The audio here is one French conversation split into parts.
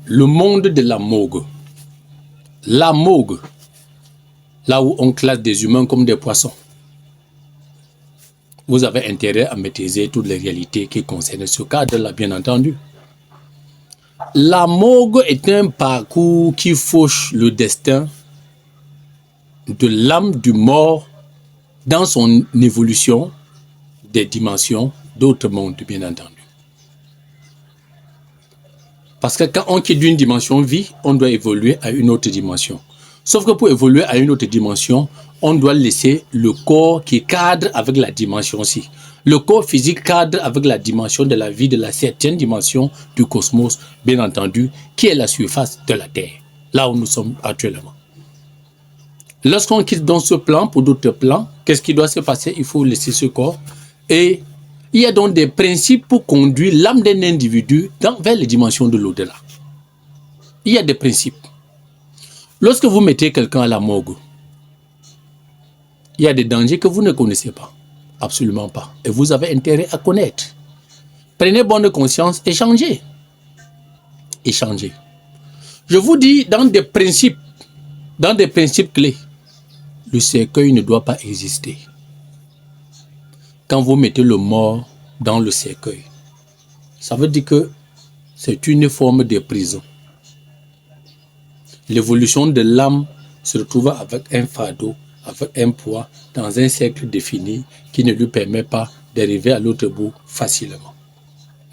le monde de la morgue. La morgue, là où on classe des humains comme des poissons. Vous avez intérêt à maîtriser toutes les réalités qui concernent ce cadre-là, bien entendu. La morgue est un parcours qui fauche le destin de l'âme du mort dans son évolution des dimensions d'autres mondes, bien entendu. Parce que quand on quitte d'une dimension vie, on doit évoluer à une autre dimension. Sauf que pour évoluer à une autre dimension, on doit laisser le corps qui cadre avec la dimension-ci. Le corps physique cadre avec la dimension de la vie de la septième dimension du cosmos, bien entendu, qui est la surface de la Terre, là où nous sommes actuellement. Lorsqu'on quitte donc ce plan pour d'autres plans, qu'est-ce qui doit se passer? Il faut laisser ce corps. Et il y a donc des principes pour conduire l'âme d'un individu vers les dimensions de l'au-delà. Il y a des principes. Lorsque vous mettez quelqu'un à la morgue, il y a des dangers que vous ne connaissez pas. Absolument pas. Et vous avez intérêt à connaître. Prenez bonne conscience et changez. Échangez. Je vous dis, dans des principes clés, le cercueil ne doit pas exister. Quand vous mettez le mort dans le cercueil, ça veut dire que c'est une forme de prison. L'évolution de l'âme se retrouve avec un fardeau, avec un poids, dans un cercle défini qui ne lui permet pas d'arriver à l'autre bout facilement.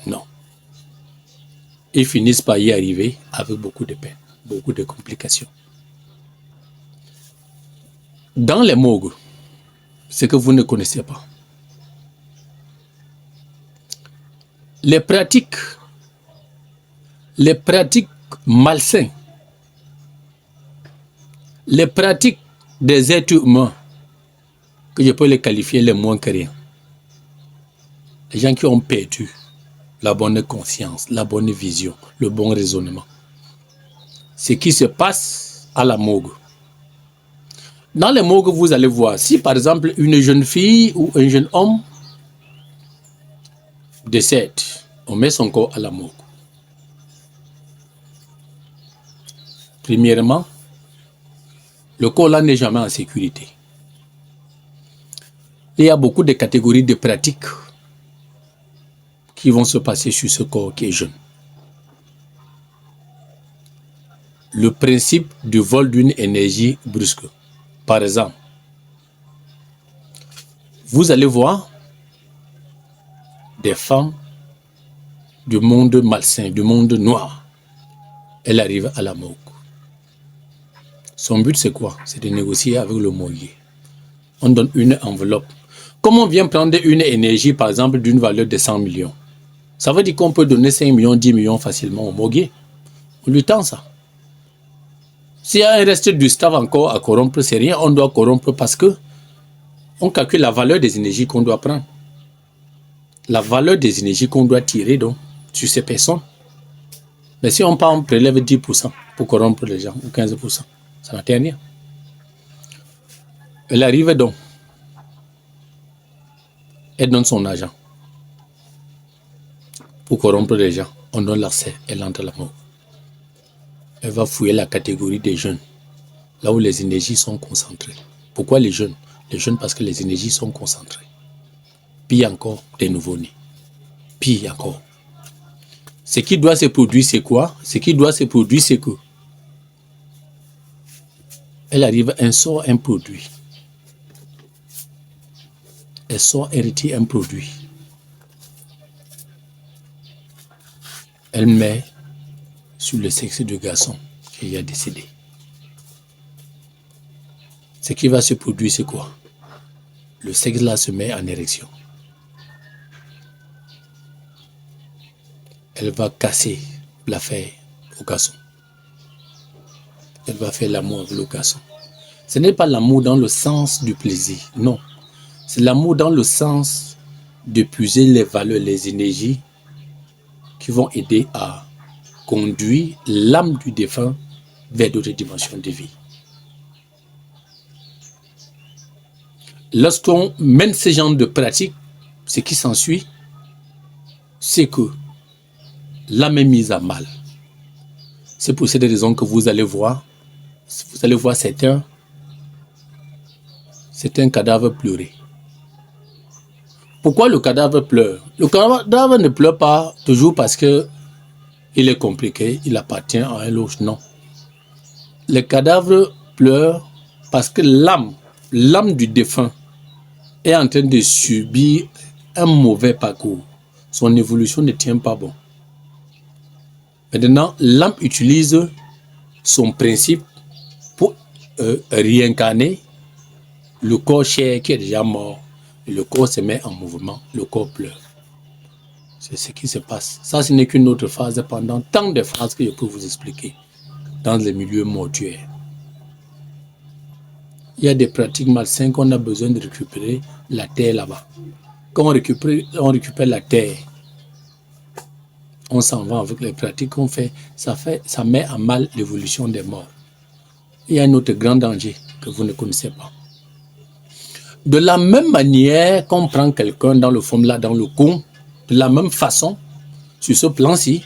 Non. Ils finissent par y arriver avec beaucoup de peine, beaucoup de complications. Dans les morgues, ce que vous ne connaissez pas, les pratiques malsaines, les pratiques des êtres humains, que je peux les qualifier les moins que rien. Les gens qui ont perdu la bonne conscience, la bonne vision, le bon raisonnement. Ce qui se passe à la morgue. Dans les morgues, vous allez voir, si par exemple une jeune fille ou un jeune homme décède, on met son corps à la morgue. Premièrement, le corps là n'est jamais en sécurité. Il y a beaucoup de catégories de pratiques qui vont se passer sur ce corps qui est jeune. Le principe du vol d'une énergie brusque. Par exemple, vous allez voir des femmes du monde malsain, du monde noir. Elle arrive à la morgue. Son but c'est quoi? C'est de négocier avec le morguier. On donne une enveloppe. Comme on vient prendre une énergie, par exemple, d'une valeur de 100 millions, ça veut dire qu'on peut donner 5 millions, 10 millions facilement au morguier. On lui tend ça. S'il y a un reste du staff encore à corrompre, c'est rien, on doit corrompre parce que on calcule la valeur des énergies qu'on doit prendre. La valeur des énergies qu'on doit tirer donc sur ces personnes. Mais si on prélève 10% pour corrompre les gens, ou 15%, ça n'atteint rien. Elle arrive donc. Elle donne son argent pour corrompre les gens. On donne l'accès, elle entre à la mort. Elle va fouiller la catégorie des jeunes, là où les énergies sont concentrées. Pourquoi les jeunes? Les jeunes parce que les énergies sont concentrées. Puis encore des nouveaux-nés. Puis encore. Ce qui doit se produire, c'est quoi? Ce qui doit se produire, c'est que elle arrive, elle sort un produit. Elle sort hériter un produit. Elle met sur le sexe du garçon qui a décédé. Ce qui va se produire, c'est quoi? Le sexe là se met en érection. Elle va casser l'affaire au garçon. Elle va faire l'amour avec le garçon. Ce n'est pas l'amour dans le sens du plaisir, non. C'est l'amour dans le sens d'épuiser les valeurs, les énergies qui vont aider à conduire l'âme du défunt vers d'autres dimensions de vie. Lorsqu'on mène ce genre de pratique, ce qui s'ensuit, c'est que l'âme est mise à mal. C'est pour cette raison que vous allez voir certains cadavres pleurer. Pourquoi le cadavre pleure? Le cadavre ne pleure pas toujours parce que il est compliqué, il appartient à un autre, non. Le cadavre pleure parce que l'âme du défunt est en train de subir un mauvais parcours. Son évolution ne tient pas bon. Maintenant, l'âme utilise son principe pour réincarner le corps chair qui est déjà mort. Et le corps se met en mouvement, le corps pleure. C'est ce qui se passe. Ça, ce n'est qu'une autre phase pendant tant de phases que je peux vous expliquer dans les milieux mortuaires. Il y a des pratiques malsaines qu'on a besoin de récupérer la terre là-bas. Quand on récupère la terre, on s'en va avec les pratiques qu'on fait, ça met à mal l'évolution des morts. Il y a un autre grand danger que vous ne connaissez pas. De la même manière qu'on prend quelqu'un dans le fond là, dans le con, de la même façon, sur ce plan-ci,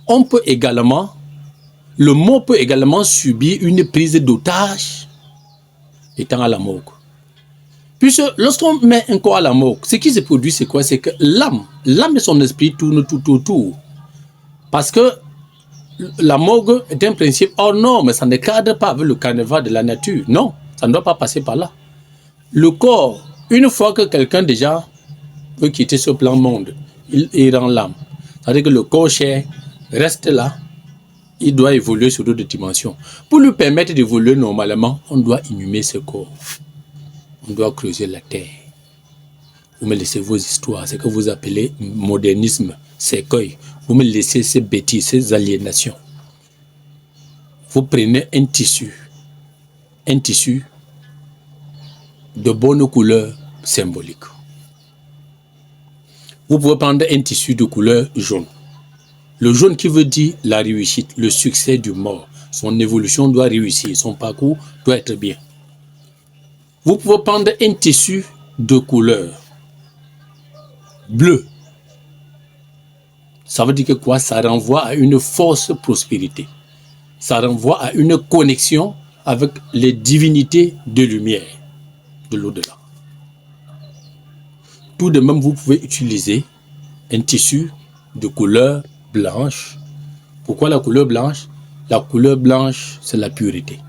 le mort peut également subir une prise d'otage étant à la morgue. Puisque lorsqu'on met un corps à la morgue, ce qui se produit, c'est quoi? C'est que l'âme et son esprit tournent tout autour. Parce que la morgue est un principe hors norme, mais ça ne cadre pas avec le carnaval de la nature. Non, ça ne doit pas passer par là. Le corps, une fois que quelqu'un déjà veut quitter ce plan monde, il rend l'âme. C'est-à-dire que le corps chair reste là, il doit évoluer sur d'autres dimensions. Pour lui permettre d'évoluer normalement, on doit inhumer ce corps. On doit creuser la terre. Vous me laissez vos histoires, ce que vous appelez modernisme, cercueil. Vous me laissez ces bêtises, ces aliénations. Vous prenez un tissu de bonne couleur symbolique. Vous pouvez prendre un tissu de couleur jaune. Le jaune qui veut dire la réussite, le succès du mort. Son évolution doit réussir, son parcours doit être bien. Vous pouvez prendre un tissu de couleur bleu. Ça veut dire que quoi? Ça renvoie à une force prospérité. Ça renvoie à une connexion avec les divinités de lumière de l'au-delà. Tout de même, vous pouvez utiliser un tissu de couleur blanche. Pourquoi la couleur blanche? La couleur blanche, c'est la pureté.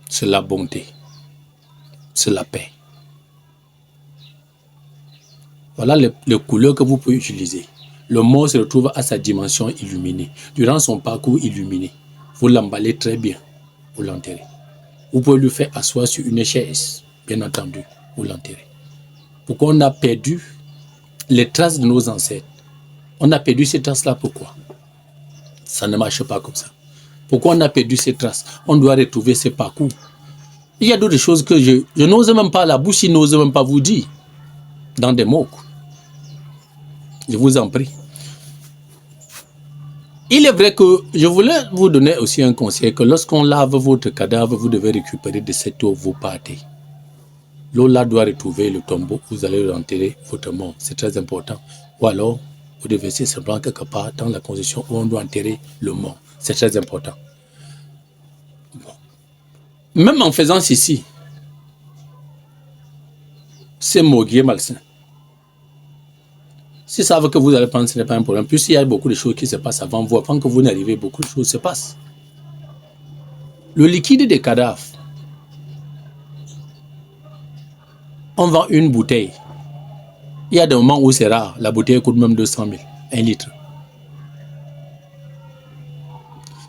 C'est la bonté. C'est la paix. Voilà les couleurs que vous pouvez utiliser. Le mort se retrouve à sa dimension illuminée. Durant son parcours illuminé, vous l'emballez très bien. Vous l'enterrez. Vous pouvez lui faire asseoir sur une chaise, bien entendu. Vous l'enterrez. Pourquoi on a perdu les traces de nos ancêtres? On a perdu ces traces-là, pourquoi? Ça ne marche pas comme ça. Pourquoi on a perdu ces traces? On doit retrouver ces parcours. Il y a d'autres choses que je n'ose même pas, la bouche n'ose même pas vous dire, dans des mots. Je vous en prie. Il est vrai que je voulais vous donner aussi un conseil, que lorsqu'on lave votre cadavre, vous devez récupérer de cette eau vos parties. L'eau là doit retrouver le tombeau, vous allez enterrer votre mort, c'est très important. Ou alors, vous devez verser simplement quelque part dans la position où on doit enterrer le mort, c'est très important. Bon. Même en faisant ceci, c'est morguier malsain. Si ça veut que vous allez prendre, ce n'est pas un problème. Puisqu'il y a beaucoup de choses qui se passent avant vous, avant que vous n'arrivez, beaucoup de choses se passent. Le liquide des cadavres, on vend une bouteille. Il y a des moments où c'est rare, la bouteille coûte même 200 000, 1 litre.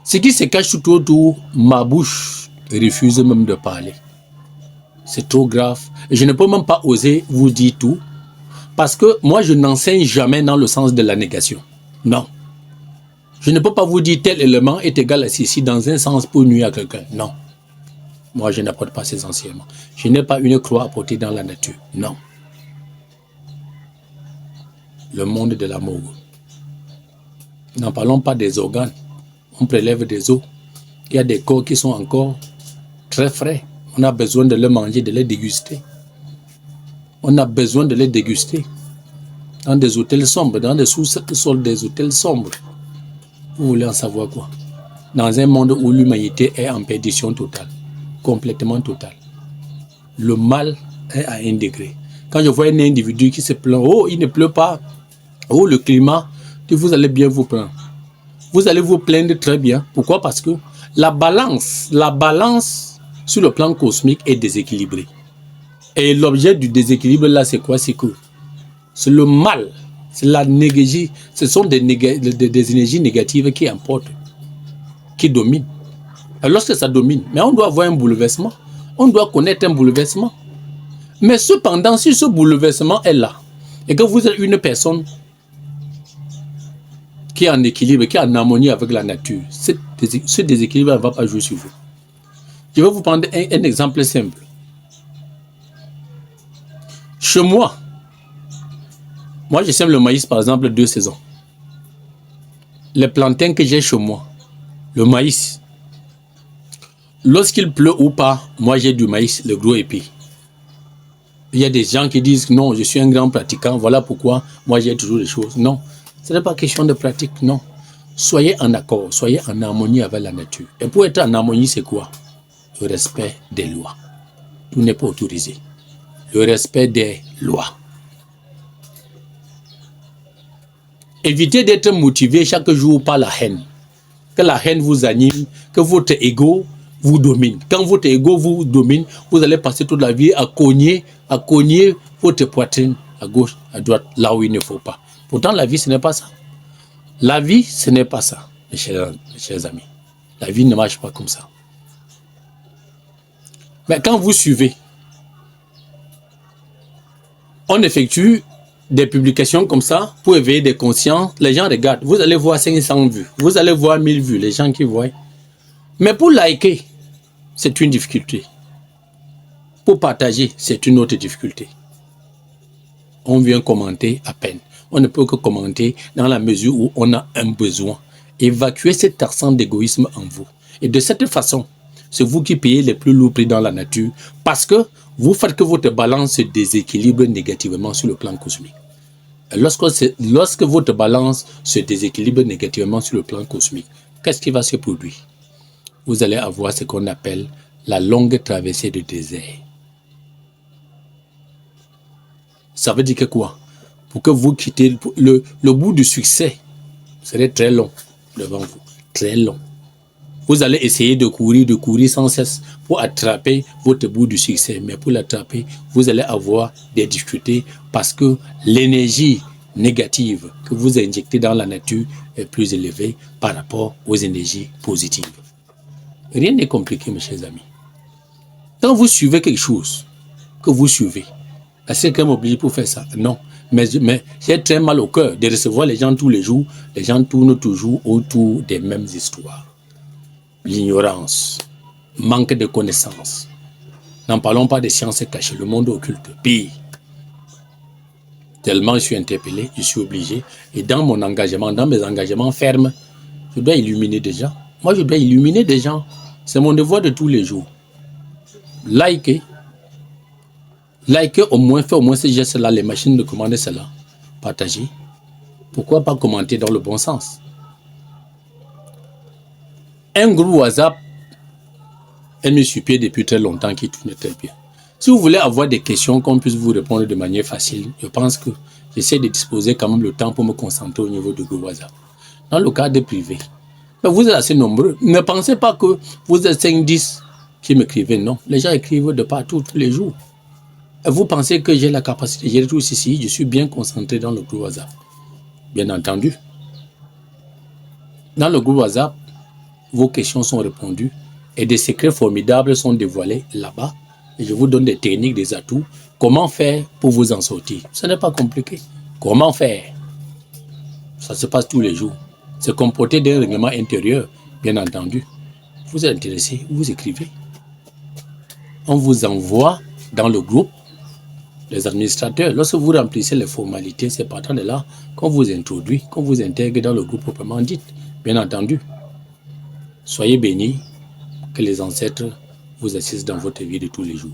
Ce qui se cache tout autour, ma bouche refuse même de parler. C'est trop grave. Et je ne peux même pas oser vous dire tout. Parce que moi, je n'enseigne jamais dans le sens de la négation. Non. Je ne peux pas vous dire tel élément est égal à ceci dans un sens pour nuire à quelqu'un. Non. Moi, je n'apporte pas ces enseignements. Je n'ai pas une croix à porter dans la nature. Non. Le monde de la morgue. N'en parlons pas des organes. On prélève des os. Il y a des corps qui sont encore très frais. On a besoin de les manger, de les déguster. On a besoin de les déguster dans des hôtels sombres, dans des sous-sols des hôtels sombres. Vous voulez en savoir quoi? Dans un monde où l'humanité est en perdition totale, complètement totale, le mal est à un degré. Quand je vois un individu qui se plaint, oh, il ne pleut pas, oh, le climat, vous allez bien vous plaindre. Vous allez vous plaindre très bien. Pourquoi? Parce que la balance sur le plan cosmique est déséquilibrée. Et l'objet du déséquilibre là, c'est quoi? C'est que c'est le mal, c'est la négagie, ce sont des énergies négatives qui importent, qui dominent. Et lorsque ça domine, mais on doit avoir un bouleversement, on doit connaître un bouleversement. Mais cependant, si ce bouleversement est là, et que vous êtes une personne qui est en équilibre, qui est en harmonie avec la nature, ce déséquilibre ne va pas jouer sur vous. Je vais vous prendre un exemple simple. Chez moi, je sème le maïs par exemple 2 saisons. Les plantains que j'ai chez moi, le maïs, lorsqu'il pleut ou pas, moi j'ai du maïs, le gros épi. Il y a des gens qui disent non, je suis un grand pratiquant, voilà pourquoi moi j'ai toujours des choses. Non, ce n'est pas question de pratique, non. Soyez en accord, soyez en harmonie avec la nature. Et pour être en harmonie, c'est quoi? Le respect des lois. Tout n'est pas autorisé. Le respect des lois. Évitez d'être motivé chaque jour par la haine. Que la haine vous anime, que votre ego vous domine. Quand votre ego vous domine, vous allez passer toute la vie à cogner votre poitrine à gauche, à droite, là où il ne faut pas. Pourtant, la vie, ce n'est pas ça. La vie, ce n'est pas ça, mes chers amis. La vie ne marche pas comme ça. Mais quand vous suivez, on effectue des publications comme ça pour éveiller des consciences. Les gens regardent. Vous allez voir 500 vues. Vous allez voir 1000 vues, les gens qui voient. Mais pour liker, c'est une difficulté. Pour partager, c'est une autre difficulté. On vient commenter à peine. On ne peut que commenter dans la mesure où on a un besoin. Évacuez cet accent d'égoïsme en vous. Et de cette façon, c'est vous qui payez les plus lourds prix dans la nature parce que vous faites que votre balance se déséquilibre négativement sur le plan cosmique. Et lorsque votre balance se déséquilibre négativement sur le plan cosmique, qu'est-ce qui va se produire? Vous allez avoir ce qu'on appelle la longue traversée du désert. Ça veut dire que quoi? Pour que vous quittez le bout du succès, serait très long devant vous, très long. Vous allez essayer de courir sans cesse pour attraper votre bout du succès. Mais pour l'attraper, vous allez avoir des difficultés parce que l'énergie négative que vous injectez dans la nature est plus élevée par rapport aux énergies positives. Rien n'est compliqué, mes chers amis. Quand vous suivez quelque chose, que vous suivez, est-ce qu'elle m'oblige pour faire ça? Non. Mais j'ai très mal au cœur de recevoir les gens tous les jours. Les gens tournent toujours autour des mêmes histoires. L'ignorance, manque de connaissances. N'en parlons pas des sciences cachées, le monde occulte. Pire. Tellement je suis interpellé, je suis obligé. Et dans mon engagement, dans mes engagements fermes, je dois illuminer des gens. Moi, je dois illuminer des gens. C'est mon devoir de tous les jours. Likez au moins, faites au moins ces gestes-là, les machines de commander cela. Partagez. Pourquoi pas commenter dans le bon sens? Un groupe WhatsApp est mis sur pied depuis très longtemps qui tourne très bien. Si vous voulez avoir des questions qu'on puisse vous répondre de manière facile, je pense que j'essaie de disposer quand même le temps pour me concentrer au niveau du groupe WhatsApp. Dans le cadre privé, mais vous êtes assez nombreux. Ne pensez pas que vous êtes 5-10 qui m'écrivez. Non, les gens écrivent de partout tous les jours. Et vous pensez que j'ai la capacité de gérer tout ceci? Je suis bien concentré dans le groupe WhatsApp. Bien entendu. Dans le groupe WhatsApp, vos questions sont répondues et des secrets formidables sont dévoilés là-bas. Et je vous donne des techniques, des atouts. Comment faire pour vous en sortir? Ce n'est pas compliqué. Comment faire? Ça se passe tous les jours. Se comporter d'un règlement intérieur, bien entendu. Vous êtes intéressé, vous écrivez. On vous envoie dans le groupe les administrateurs. Lorsque vous remplissez les formalités, c'est partant de là qu'on vous introduit, qu'on vous intègre dans le groupe proprement dit. Bien entendu. Soyez bénis, que les ancêtres vous assistent dans votre vie de tous les jours.